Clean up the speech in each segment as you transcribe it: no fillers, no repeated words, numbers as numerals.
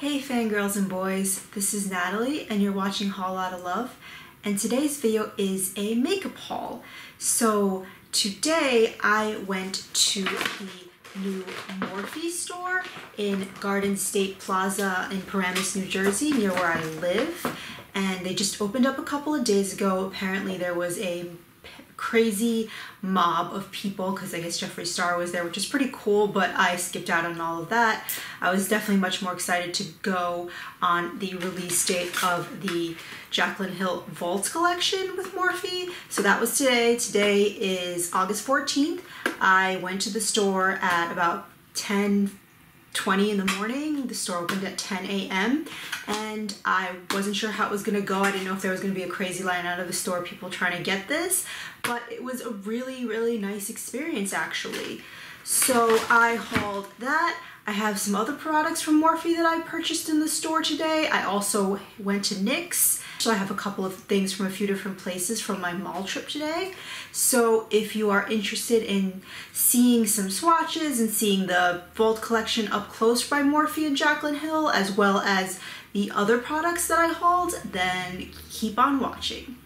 Hey fangirls and boys, this is Natalie and you're watching Haul Lotta Love, and today's video is a makeup haul. So today I went to the new Morphe store in Garden State Plaza in Paramus, New Jersey, near where I live, and they just opened up a couple of days ago. Apparently there was a crazy mob of people because I guess Jeffree Star was there, which is pretty cool, but I skipped out on all of that. I was definitely much more excited to go on the release date of the Jaclyn Hill Vault collection with Morphe. So that was today. Today is August 14th. I went to the store at about 10:20 in the morning. The store opened at 10 a.m. and I wasn't sure how it was gonna go. I didn't know if there was gonna be a crazy line out of the store, people trying to get this, but it was a really nice experience actually. So I hauled that. I have some other products from Morphe that I purchased in the store today. I also went to NYX. So I have a couple of things from a few different places from my mall trip today. So if you are interested in seeing some swatches and seeing the Vault collection up close by Morphe and Jaclyn Hill, as well as the other products that I hauled, then keep on watching.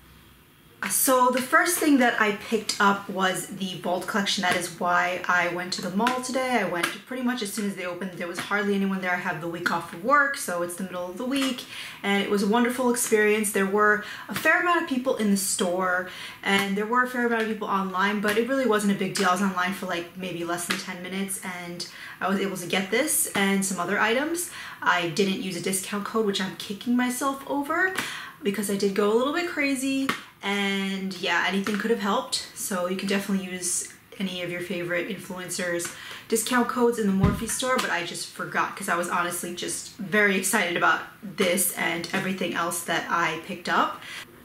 So the first thing that I picked up was the Vault collection. That is why I went to the mall today. I went pretty much as soon as they opened. There was hardly anyone there. I have the week off of work, so it's the middle of the week, and it was a wonderful experience. There were a fair amount of people in the store, and there were a fair amount of people online, but it really wasn't a big deal. I was online for like maybe less than 10 minutes, and I was able to get this and some other items. I didn't use a discount code, which I'm kicking myself over, because I did go a little bit crazy. And yeah, anything could have helped. So you can definitely use any of your favorite influencers' discount codes in the Morphe store, but I just forgot because I was honestly just very excited about this and everything else that I picked up.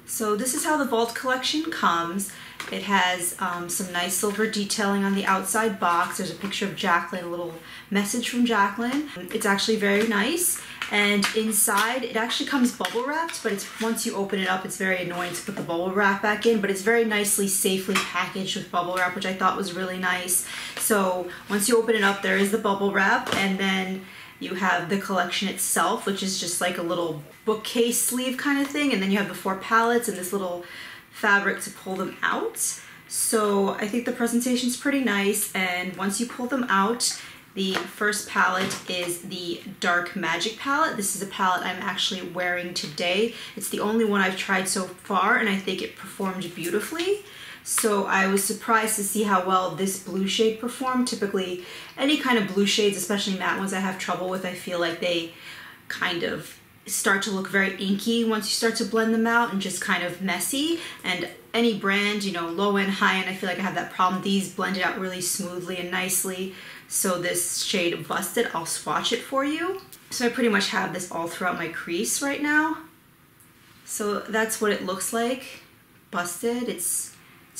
So this is how the Vault collection comes. It has some nice silver detailing on the outside box. There's a picture of Jaclyn, a little message from Jaclyn. It's actually very nice. And inside, it actually comes bubble wrapped, but it's once you open it up, it's very annoying to put the bubble wrap back in, but it's very nicely, safely packaged with bubble wrap, which I thought was really nice. So once you open it up, there is the bubble wrap, and then you have the collection itself, which is just like a little bookcase sleeve kind of thing, and then you have the 4 palettes and this little fabric to pull them out. So I think the presentation is pretty nice, and once you pull them out, the first palette is the Dark Magic palette. This is a palette I'm actually wearing today. It's the only one I've tried so far, and I think it performed beautifully. So I was surprised to see how well this blue shade performed. Typically, any kind of blue shades, especially matte ones, I have trouble with. I feel like they kind of start to look very inky once you start to blend them out and just kind of messy. And any brand, you know, low end, high end, I feel like I have that problem. These blended out really smoothly and nicely. So this shade Busted, I'll swatch it for you. So I pretty much have this all throughout my crease right now. So that's what it looks like, Busted. It's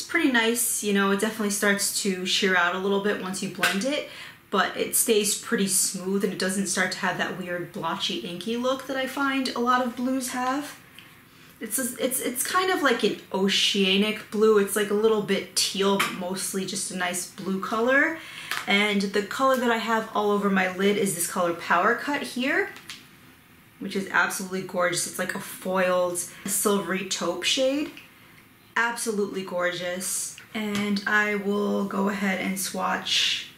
pretty nice, you know, it definitely starts to sheer out a little bit once you blend it, but it stays pretty smooth and it doesn't start to have that weird blotchy inky look that I find a lot of blues have. It's kind of like an oceanic blue. It's like a little bit teal, but mostly just a nice blue color. And the color that I have all over my lid is this color Power Cut here, which is absolutely gorgeous. It's like a foiled silvery taupe shade. Absolutely gorgeous. And I will go ahead and swatch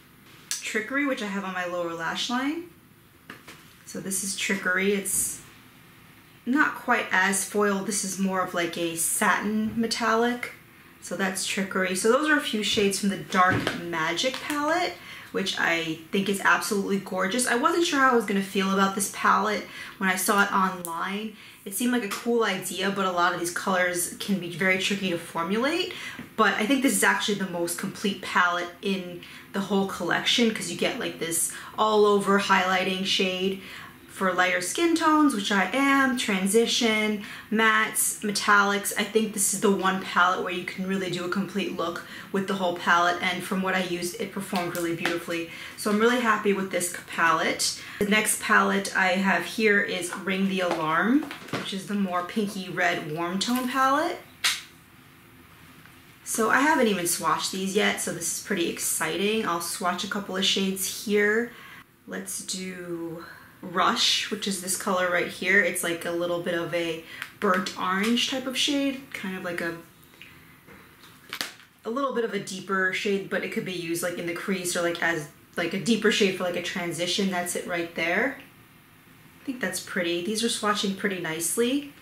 Trickery, which I have on my lower lash line. So this is Trickery. It's not quite as foiled. This is more of like a satin metallic. So that's Trickery. So those are a few shades from the Dark Magic palette, which I think is absolutely gorgeous. I wasn't sure how I was gonna feel about this palette when I saw it online. It seemed like a cool idea, but a lot of these colors can be very tricky to formulate. But I think this is actually the most complete palette in the whole collection, because you get like this all over highlighting shade for lighter skin tones, which I am, transition, mattes, metallics. I think this is the one palette where you can really do a complete look with the whole palette, and from what I used, it performed really beautifully. So I'm really happy with this palette. The next palette I have here is Ring the Alarm, which is the more pinky red warm tone palette. So I haven't even swatched these yet, so this is pretty exciting. I'll swatch a couple of shades here. Let's do Rush, which is this color right here. It's like a little bit of a burnt orange type of shade, kind of like a little bit of a deeper shade, but it could be used like in the crease or like as like a deeper shade for like a transition. That's it right there. I think that's pretty. These are swatching pretty nicely,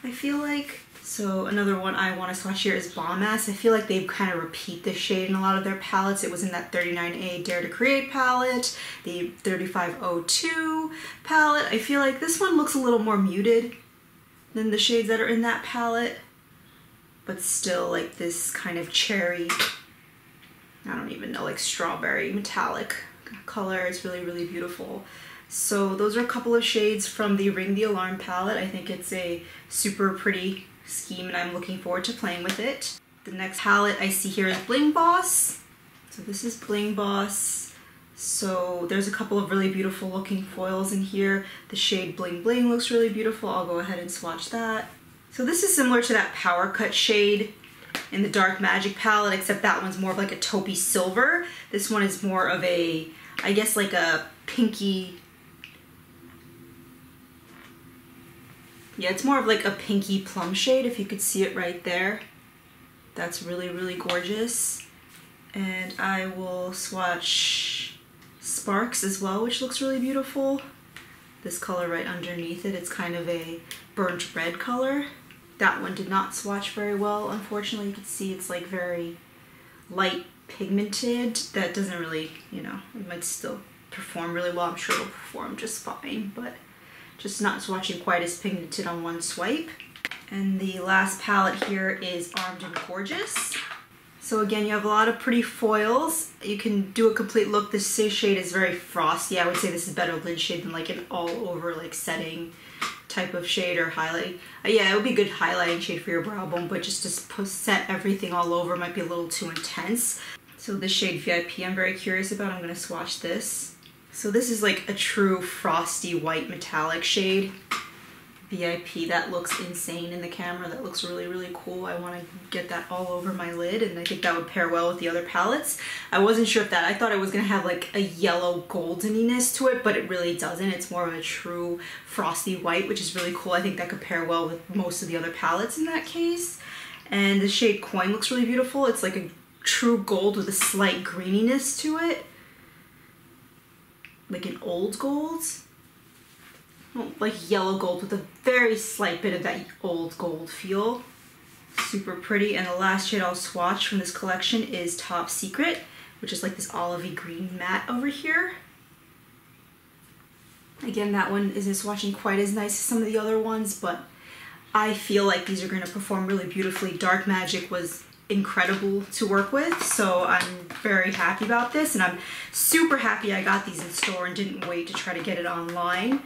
I feel like. So another one I want to swatch here is Bomb Ass. I feel like they kind of repeat this shade in a lot of their palettes. It was in that 39A Dare to Create palette, the 3502 palette. I feel like this one looks a little more muted than the shades that are in that palette, but still like this kind of cherry, I don't even know, like strawberry metallic color. It's really, really beautiful. So those are a couple of shades from the Ring the Alarm palette. I think it's a super pretty scheme and I'm looking forward to playing with it. The next palette I see here is Bling Boss. So this is Bling Boss. So there's a couple of really beautiful looking foils in here. The shade Bling Bling looks really beautiful. I'll go ahead and swatch that. So this is similar to that Power Cut shade in the Dark Magic palette, except that one's more of like a taupey silver. This one is more of a, I guess like a pinky, yeah, it's more of like a pinky plum shade, if you could see it right there. That's really, really gorgeous. And I will swatch Sparks as well, which looks really beautiful. This color right underneath it, it's kind of a burnt red color. That one did not swatch very well, unfortunately. You can see it's like very light pigmented. That doesn't really, you know, it might still perform really well. I'm sure it'll perform just fine, but just not swatching quite as pigmented on one swipe. And the last palette here is Armed and Gorgeous. So again, you have a lot of pretty foils. You can do a complete look. This shade is very frosty. I would say this is better lid shade than like an all over like setting type of shade or highlight. Yeah, it would be a good highlighting shade for your brow bone, but just to set everything all over might be a little too intense. So this shade VIP I'm very curious about. I'm gonna swatch this. So this is like a true frosty white metallic shade. VIP, that looks insane in the camera. That looks really, really cool. I want to get that all over my lid, and I think that would pair well with the other palettes. I wasn't sure if that, I thought it was going to have like a yellow goldeniness to it, but it really doesn't. It's more of a true frosty white, which is really cool. I think that could pair well with most of the other palettes in that case. And the shade Coin looks really beautiful. It's like a true gold with a slight greeniness to it. Like an old gold. Like yellow gold with a very slight bit of that old gold feel. Super pretty. And the last shade I'll swatch from this collection is Top Secret, which is like this olivey green matte over here. Again, that one isn't swatching quite as nice as some of the other ones, but I feel like these are going to perform really beautifully. Dark Magic was incredible to work with, so I'm very happy about this, and I'm super happy I got these in store and didn't wait to try to get it online.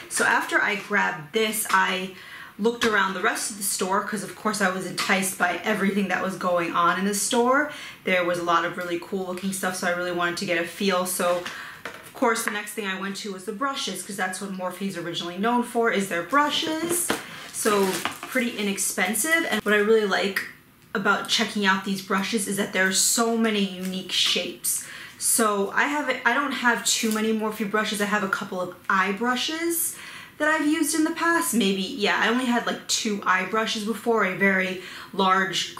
So after I grabbed this, I looked around the rest of the store because of course I was enticed by everything that was going on in the store. There was a lot of really cool looking stuff, so I really wanted to get a feel. So of course the next thing I went to was the brushes, because that's what Morphe is originally known for, is their brushes. So pretty inexpensive, and what I really like about checking out these brushes is that there are so many unique shapes. So I don't have too many Morphe brushes. I have a couple of eye brushes that I've used in the past. Maybe, yeah, I only had like 2 eye brushes before, a very large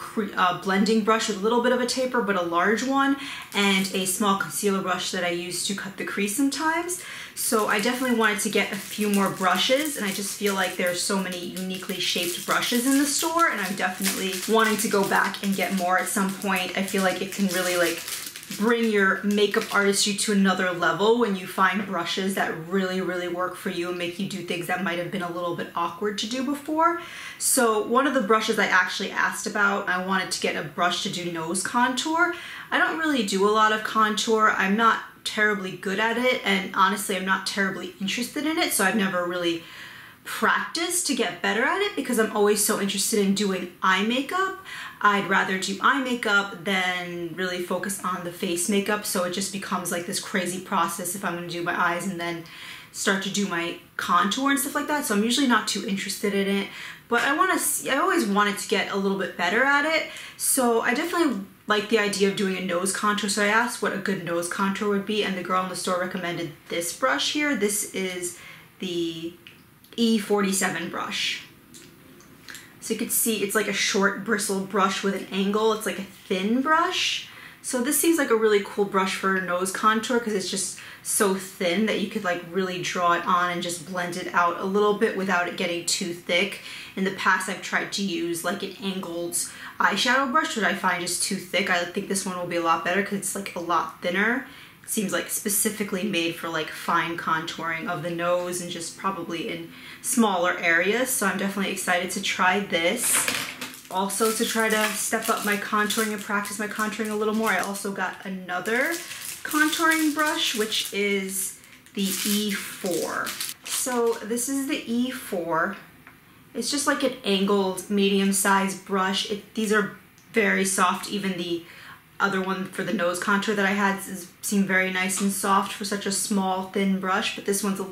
blending brush with a little bit of a taper, but a large one, and a small concealer brush that I use to cut the crease sometimes. So I definitely wanted to get a few more brushes, and I just feel like there's so many uniquely shaped brushes in the store, and I'm definitely wanting to go back and get more at some point. I feel like it can really like bring your makeup artistry to another level when you find brushes that really, really work for you and make you do things that might have been a little bit awkward to do before. So one of the brushes I actually asked about, I wanted to get a brush to do nose contour. I don't really do a lot of contour. I'm not terribly good at it, and honestly I'm not terribly interested in it, so I've never really practiced to get better at it because I'm always so interested in doing eye makeup. I'd rather do eye makeup than really focus on the face makeup, so it just becomes like this crazy process if I'm going to do my eyes and then start to do my contour and stuff like that. So I'm usually not too interested in it, but I always wanted to get a little bit better at it. So I definitely like the idea of doing a nose contour. So I asked what a good nose contour would be, and the girl in the store recommended this brush here. This is the E47 brush. So you could see it's like a short bristled brush with an angle. It's like a thin brush. So this seems like a really cool brush for nose contour because it's just so thin that you could like really draw it on and just blend it out a little bit without it getting too thick. In the past, I've tried to use like an angled eyeshadow brush, which I find just too thick. I think this one will be a lot better because it's like a lot thinner. It seems like specifically made for like fine contouring of the nose and just probably in smaller areas. So I'm definitely excited to try this. Also, to try to step up my contouring and practice my contouring a little more, I also got another contouring brush, which is the E4. So this is the E4. It's just like an angled medium-sized brush. These are very soft. Even the other one for the nose contour that I had seemed very nice and soft for such a small, thin brush, but this one's a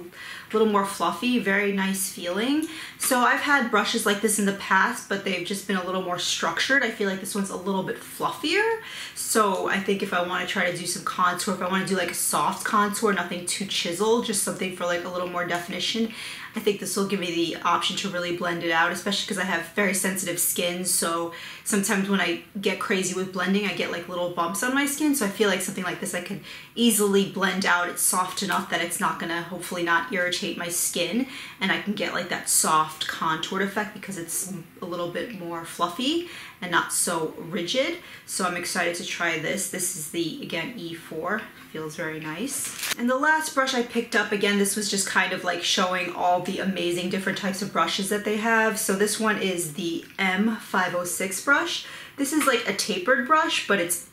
little more fluffy, very nice feeling. So I've had brushes like this in the past, but they've just been a little more structured. I feel like this one's a little bit fluffier. So I think if I want to try to do some contour, if I want to do like a soft contour, nothing too chiseled, just something for like a little more definition, I think this will give me the option to really blend it out, especially because I have very sensitive skin. So sometimes when I get crazy with blending, I get like little bumps on my skin. So I feel like something like this I could easily blend out. It's soft enough that it's not gonna hopefully not irritate my skin, and I can get like that soft contoured effect because it's a little bit more fluffy and not so rigid. So I'm excited to try this. This is the, again, E4. Feels very nice. And the last brush I picked up, again, this was just kind of like showing all the amazing different types of brushes that they have. So this one is the M506 brush. This is like a tapered brush, but it's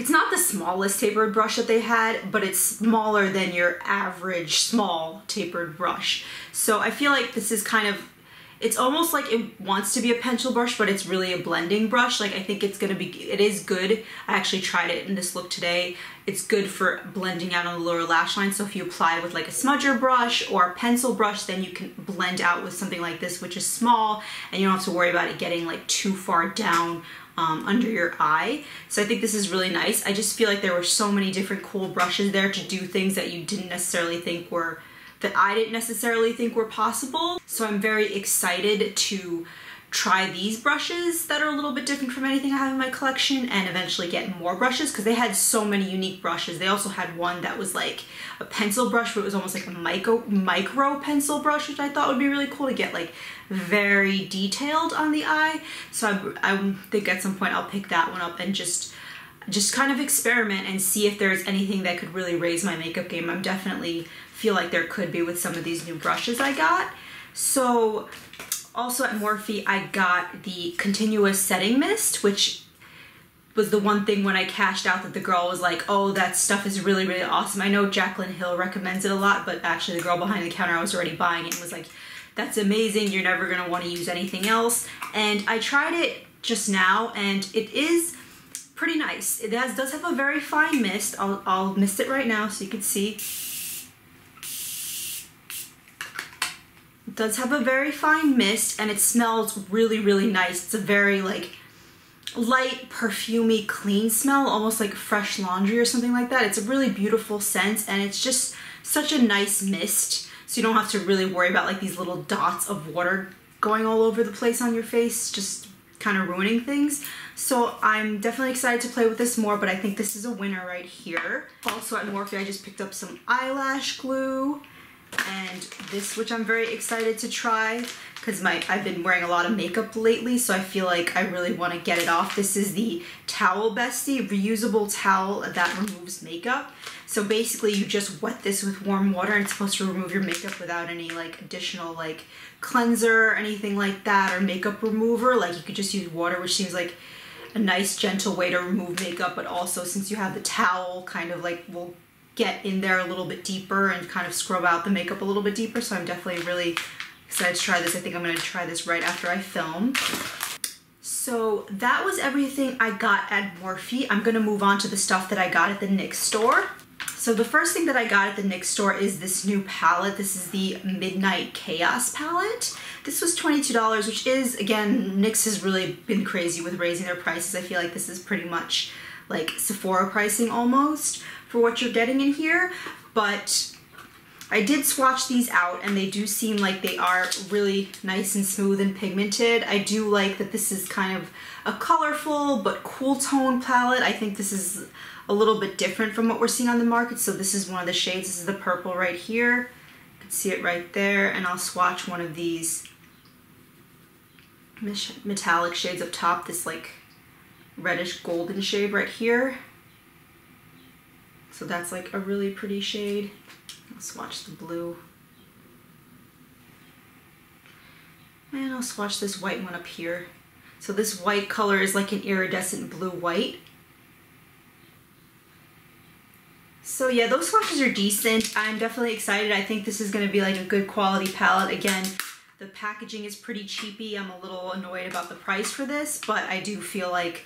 not the smallest tapered brush that they had, but it's smaller than your average small tapered brush. So I feel like this is kind of, it's almost like it wants to be a pencil brush, but it's really a blending brush. Like I think it's gonna be, it is good. I actually tried it in this look today. It's good for blending out on the lower lash line. So if you apply with like a smudger brush or a pencil brush, then you can blend out with something like this, which is small, and you don't have to worry about it getting like too far down under your eye. So I think this is really nice. I just feel like there were so many different cool brushes there to do things that you didn't necessarily think were, that I didn't necessarily think were possible. So I'm very excited to try these brushes that are a little bit different from anything I have in my collection, and eventually get more brushes because they had so many unique brushes. They also had one that was like a pencil brush, but it was almost like a micro pencil brush, which I thought would be really cool to get like very detailed on the eye. So I think at some point I'll pick that one up and just kind of experiment and see if there's anything that could really raise my makeup game. I'm definitely feel like there could be with some of these new brushes I got. So also at Morphe, I got the Continuous Setting Mist, which was the one thing when I cashed out that the girl was like, oh, that stuff is really, really awesome. I know Jaclyn Hill recommends it a lot, but actually the girl behind the counter, I was already buying it and was like, that's amazing. You're never gonna wanna use anything else. And I tried it just now and it is pretty nice. It does have a very fine mist. I'll mist it right now so you can see. It does have a very fine mist and it smells really, really nice. It's a very like light, perfumey, clean smell, almost like fresh laundry or something like that. It's a really beautiful scent and it's just such a nice mist. So you don't have to really worry about like these little dots of water going all over the place on your face, just kind of ruining things. So I'm definitely excited to play with this more, but I think this is a winner right here. Also at Morphe, I just picked up some eyelash glue and this, which I'm very excited to try because I've been wearing a lot of makeup lately, so I feel like I really want to get it off. This is the Towel Bestie reusable towel that removes makeup. So basically you just wet this with warm water and it's supposed to remove your makeup without any like additional like cleanser or anything like that, or makeup remover. Like you could just use water, which seems like a nice gentle way to remove makeup, but also since you have the towel, kind of like will get in there a little bit deeper and kind of scrub out the makeup a little bit deeper. So I'm definitely really excited to try this. I think I'm going to try this right after I film. So that was everything I got at Morphe. I'm going to move on to the stuff that I got at the NYX store. So the first thing that I got at the NYX store is this new palette. This is the Midnight Chaos palette. This was $22, which is, again, NYX has really been crazy with raising their prices. I feel like this is pretty much like Sephora pricing almost for what you're getting in here. But I did swatch these out and they do seem like they are really nice and smooth and pigmented. I do like that this is kind of a colorful but cool tone palette. I think this is a little bit different from what we're seeing on the market. So this is one of the shades. This is the purple right here. You can see it right there. And I'll swatch one of these metallic shades up top. This like reddish golden shade right here. So that's like a really pretty shade. I'll swatch the blue. And I'll swatch this white one up here. So this white color is like an iridescent blue white. So yeah, those swatches are decent. I'm definitely excited. I think this is gonna be like a good quality palette. Again, the packaging is pretty cheapy. I'm a little annoyed about the price for this, but I do feel like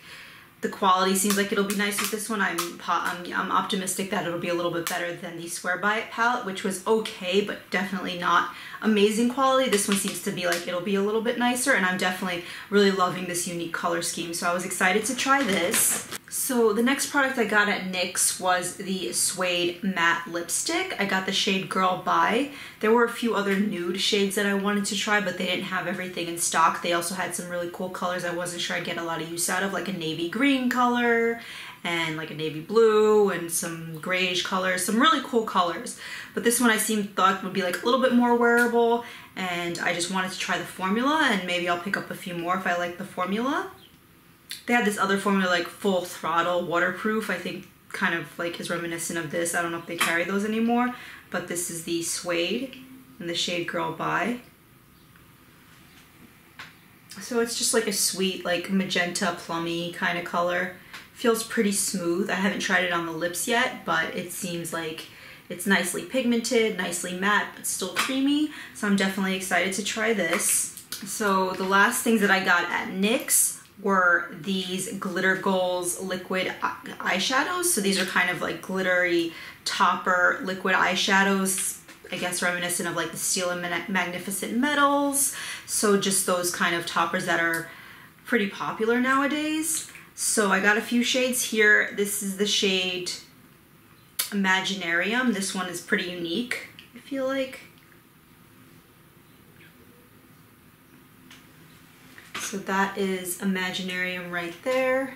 the quality seems like it'll be nice with this one. I'm optimistic that it'll be a little bit better than the Swear By It palette, which was okay, but definitely not amazing quality. This one seems to be like it'll be a little bit nicer, and I'm definitely really loving this unique color scheme. So I was excited to try this. So the next product I got at NYX was the Suede Matte Lipstick. I got the shade Girl Bye. There were a few other nude shades that I wanted to try, but they didn't have everything in stock. They also had some really cool colors I wasn't sure I'd get a lot of use out of, like a navy green color and like a navy blue and some grayish colors, some really cool colors. But this one I thought would be like a little bit more wearable, and I just wanted to try the formula, and maybe I'll pick up a few more if I like the formula. They had this other formula like Full Throttle Waterproof, I think kind of like is reminiscent of this. I don't know if they carry those anymore, but this is the Suede in the shade Girl Bye. So it's just like a sweet like magenta plummy kind of color. Feels pretty smooth. I haven't tried it on the lips yet, but it seems like it's nicely pigmented, nicely matte, but still creamy. So I'm definitely excited to try this. So the last things that I got at NYX were these Glitter Goals liquid eyeshadows. So these are kind of like glittery topper liquid eyeshadows, I guess reminiscent of like the Steel and Magnificent Metals. So just those kind of toppers that are pretty popular nowadays. So I got a few shades here. This is the shade Imaginarium. This one is pretty unique, I feel like. So that is Imaginarium right there.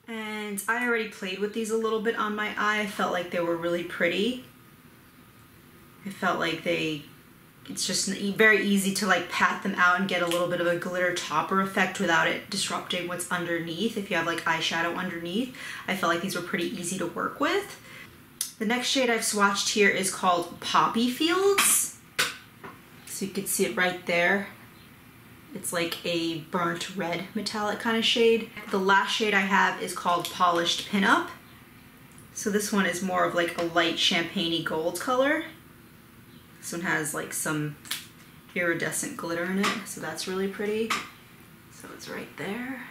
And I already played with these a little bit on my eye. I felt like they were really pretty. I felt like it's just very easy to like pat them out and get a little bit of a glitter topper effect without it disrupting what's underneath. If you have like eyeshadow underneath, I felt like these were pretty easy to work with. The next shade I've swatched here is called Poppy Fields. So you can see it right there. It's like a burnt red metallic kind of shade. The last shade I have is called Polished Pinup. So this one is more of like a light champagne-y gold color. This one has like some iridescent glitter in it, so that's really pretty. So it's right there.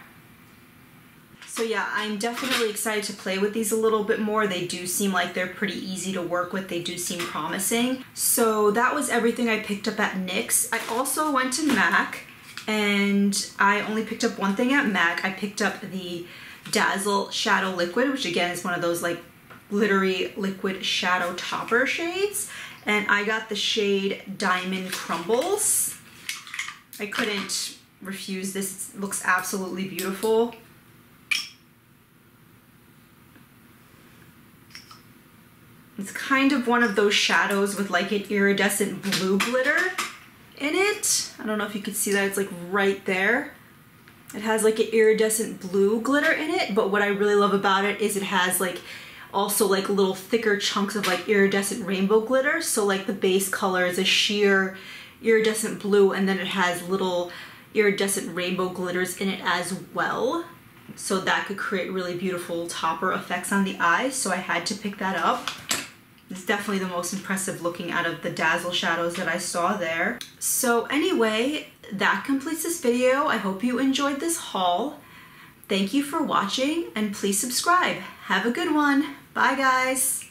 So yeah, I'm definitely excited to play with these a little bit more. They do seem like they're pretty easy to work with. They do seem promising. So that was everything I picked up at NYX. I also went to MAC, and I only picked up one thing at MAC. I picked up the Dazzleshadow Liquid, which again is one of those like glittery liquid shadow topper shades. And I got the shade Diamond Crumbles. I couldn't refuse this. It looks absolutely beautiful. It's kind of one of those shadows with like an iridescent blue glitter in it. I don't know if you can see that. It's like right there. It has like an iridescent blue glitter in it, but what I really love about it is it has like also like little thicker chunks of like iridescent rainbow glitter. So like the base color is a sheer iridescent blue, and then it has little iridescent rainbow glitters in it as well. So that could create really beautiful topper effects on the eye. So I had to pick that up. It's definitely the most impressive looking out of the Dazzle shadows that I saw there. So anyway, that completes this video. I hope you enjoyed this haul. Thank you for watching, and please subscribe. Have a good one. Bye guys.